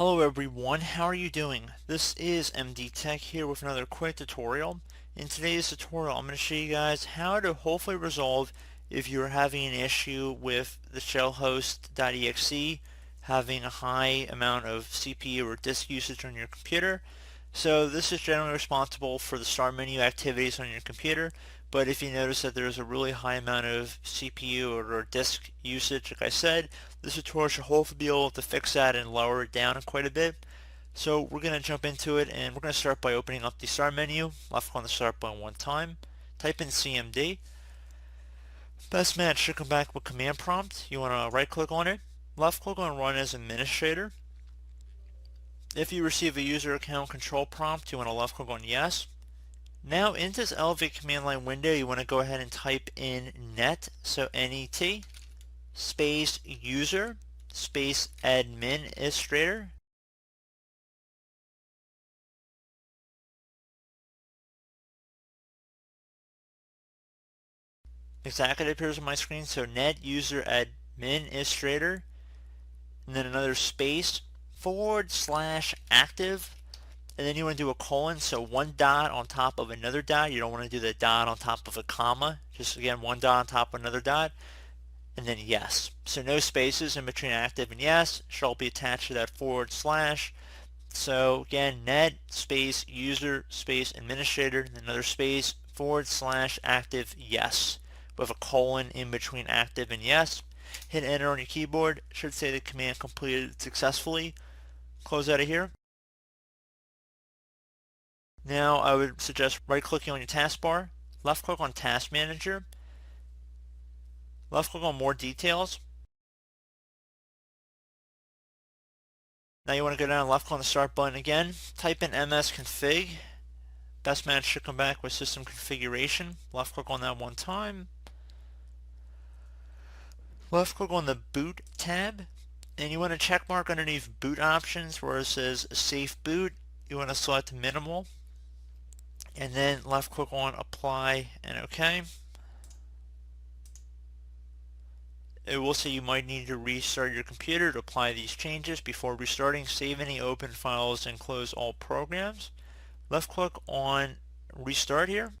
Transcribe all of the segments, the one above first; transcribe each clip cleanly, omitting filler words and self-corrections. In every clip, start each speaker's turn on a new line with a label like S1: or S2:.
S1: Hello everyone, how are you doing? This is MD Tech here with another quick tutorial. In today's tutorial I'm going to show you guys how to hopefully resolve if you're having an issue with the ShellHost.exe having a high amount of CPU or disk usage on your computer. So this is generally responsible for the start menu activities on your computer, but if you notice that there's a really high amount of CPU or disk usage, like I said, this tutorial should hopefully be able to fix that and lower it down quite a bit. So we're going to jump into it, and we're going to start by opening up the start menu. Left click on the start button one time, type in CMD. Best match should come back with command prompt. You want to right click on it, left click on run as administrator. If you receive a user account control prompt, you want to left click on yes. Now in this Elevate command line window, you want to go ahead and type in net, so NET, space user, space administrator. Exactly what appears on my screen, so net user administrator, and then another space, / active, and then you want to do a colon, so one dot on top of another dot. You don't want to do the dot on top of a comma, just again one dot on top of another dot, and then yes. So no spaces in between active and yes, should all be attached to that /. So again, net space user space administrator, and another space / active yes, with a colon in between active and yes. Hit enter on your keyboard. It should say the command completed successfully. Close out of here. Now I would suggest right clicking on your taskbar, left click on task manager, left click on more details. Now you want to go down and left click on the start button again, type in msconfig. Best match should come back with system configuration. Left click on that one time. Left click on the boot tab, and you want to check mark underneath boot options where it says safe boot. You want to select minimal, and then left click on apply and OK. It will say you might need to restart your computer to apply these changes. Before restarting, save any open files and close all programs. Left click on restart here.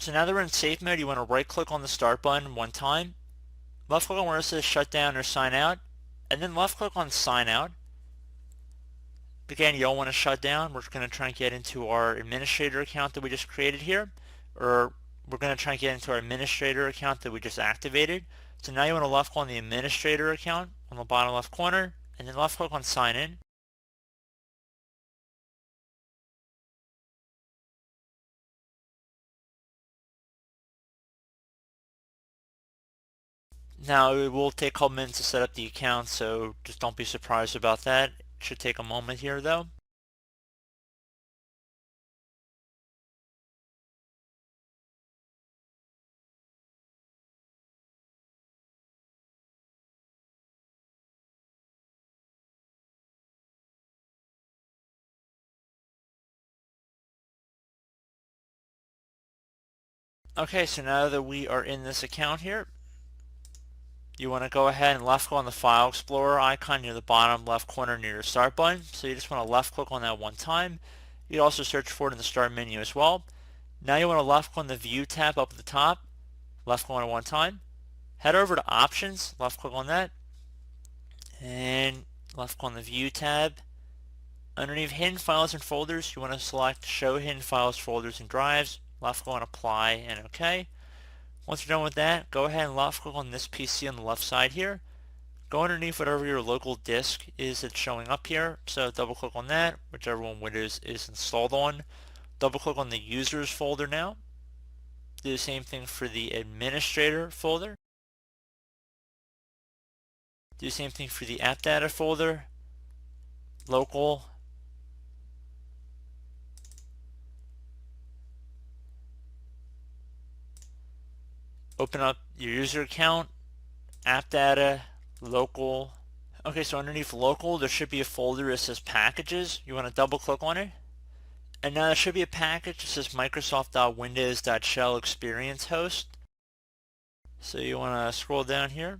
S1: So now that we're in safe mode, you want to right click on the start button one time, left click on where it says shut down or sign out, and then left click on sign out. Again, you don't want to shut down. We're going to try and get into our administrator account that we just created here, or we're going to try and get into our administrator account that we just activated. So now you want to left click on the administrator account on the bottom left corner, and then left click on sign in. Now it will take a couple minutes to set up the account, so just don't be surprised about that. It should take a moment here though. Okay, so now that we are in this account here, you want to go ahead and left click on the File Explorer icon near the bottom left corner near your Start button. So you just want to left click on that one time. You can also search for it in the Start menu as well. Now you want to left click on the View tab up at the top, left click on it one time. Head over to Options, left click on that, and left click on the View tab. Underneath Hidden Files and Folders, you want to select Show Hidden Files, Folders, and Drives. Left click on Apply and OK. Once you're done with that, go ahead and left click on this PC on the left side here. Go underneath whatever your local disk is that's showing up here. So double click on that, whichever one Windows is installed on. Double click on the Users folder now. Do the same thing for the Administrator folder. Do the same thing for the App Data folder. Local. Open up your user account, App Data, Local. Okay, so underneath Local, there should be a folder that says Packages. You want to double click on it. And now there should be a package that says Microsoft.Windows.ShellExperienceHost. So you want to scroll down here,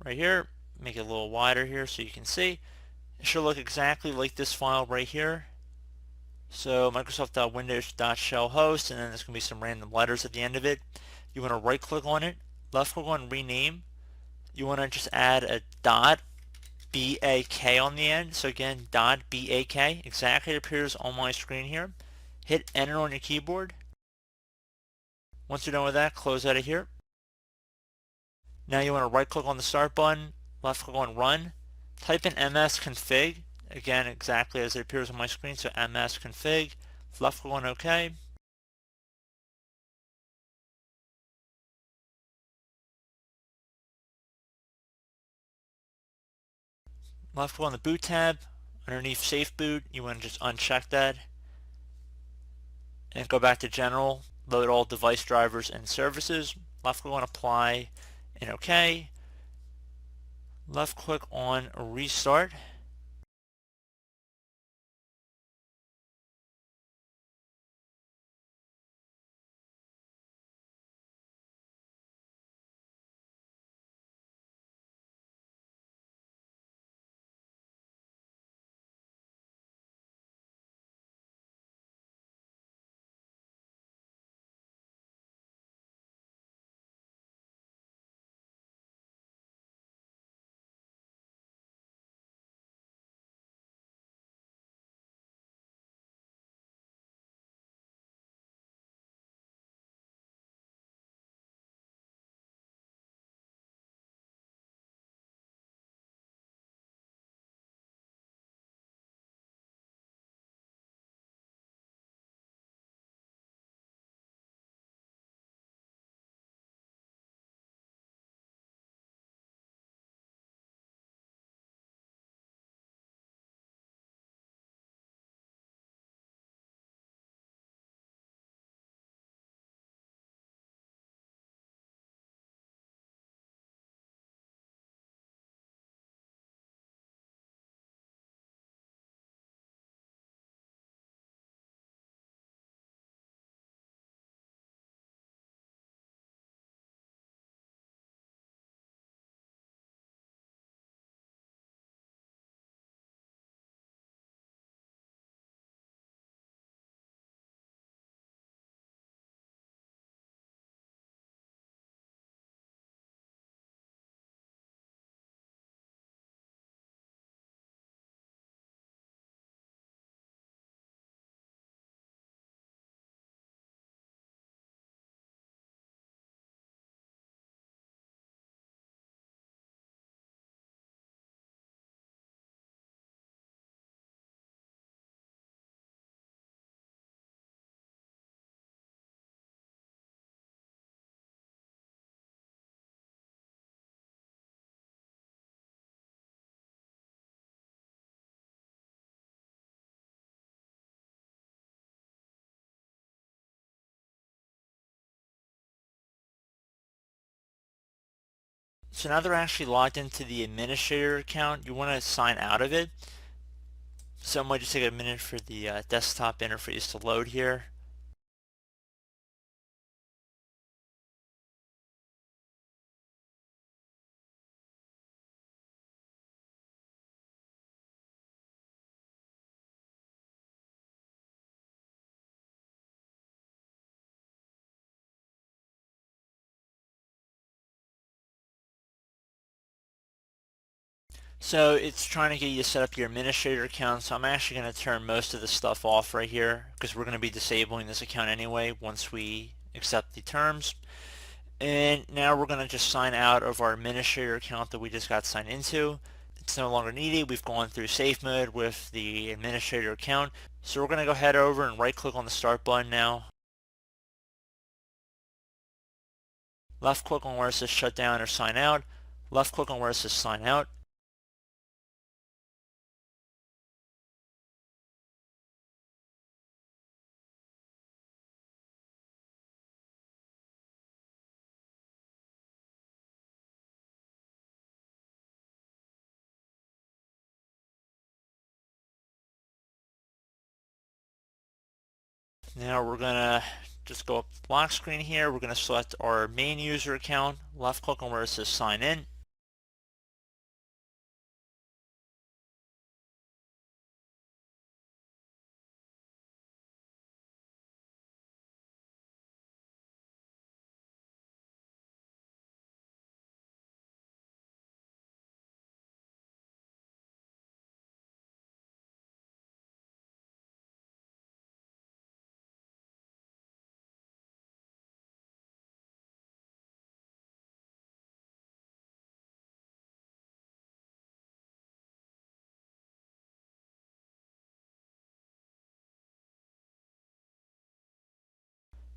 S1: right here, make it a little wider here so you can see. It should look exactly like this file right here. So Microsoft.Windows.ShellHost, and then there's going to be some random letters at the end of it. You want to right click on it, left click on rename. You want to just add a .bak on the end. So again, .bak, exactly appears on my screen here. Hit enter on your keyboard. Once you're done with that, close out of here. Now you want to right click on the start button, left click on run, type in msconfig, again exactly as it appears on my screen, so msconfig, left click on OK. Left click on the boot tab, underneath safe boot, you want to just uncheck that and go back to general, load all device drivers and services, left click on apply and OK. Left click on restart. So now they're actually logged into the administrator account. You want to sign out of it. So it might just take a minute for the desktop interface to load here. So it's trying to get you to set up your administrator account, so I'm actually going to turn most of the stuff off right here because we're going to be disabling this account anyway once we accept the terms. And now we're going to just sign out of our administrator account that we just got signed into. It's no longer needed. We've gone through safe mode with the administrator account. So we're going to go head over and right click on the start button now. Left click on where it says shut down or sign out. Left click on where it says sign out. Now we're going to just go up the lock screen here. We're going to select our main user account. Left click on where it says sign in.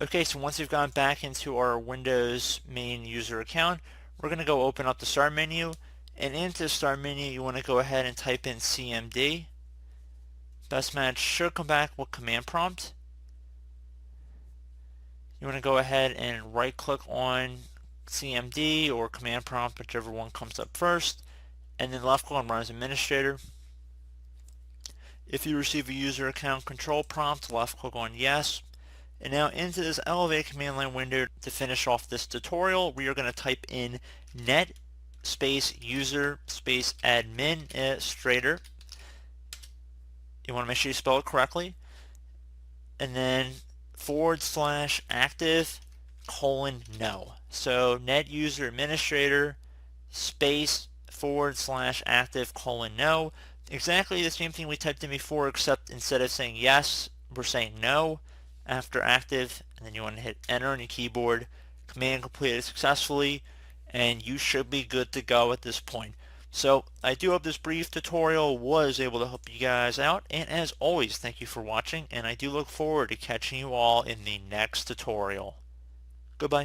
S1: Okay, so once we've gone back into our Windows main user account, we're going to go open up the start menu, and into the start menu you want to go ahead and type in CMD. Best match should come back with command prompt. You want to go ahead and right click on CMD or command prompt, whichever one comes up first, and then left click on run as administrator. If you receive a user account control prompt, left click on yes. And now into this élevée command line window to finish off this tutorial, we are going to type in net space user space administrator. You want to make sure you spell it correctly. And then /active :no. So net user administrator space /active :no. Exactly the same thing we typed in before, except instead of saying yes, we're saying no after active, and then you want to hit enter on your keyboard. Command completed successfully, and you should be good to go at this point. So I do hope this brief tutorial was able to help you guys out, and as always, thank you for watching, and I do look forward to catching you all in the next tutorial. Goodbye.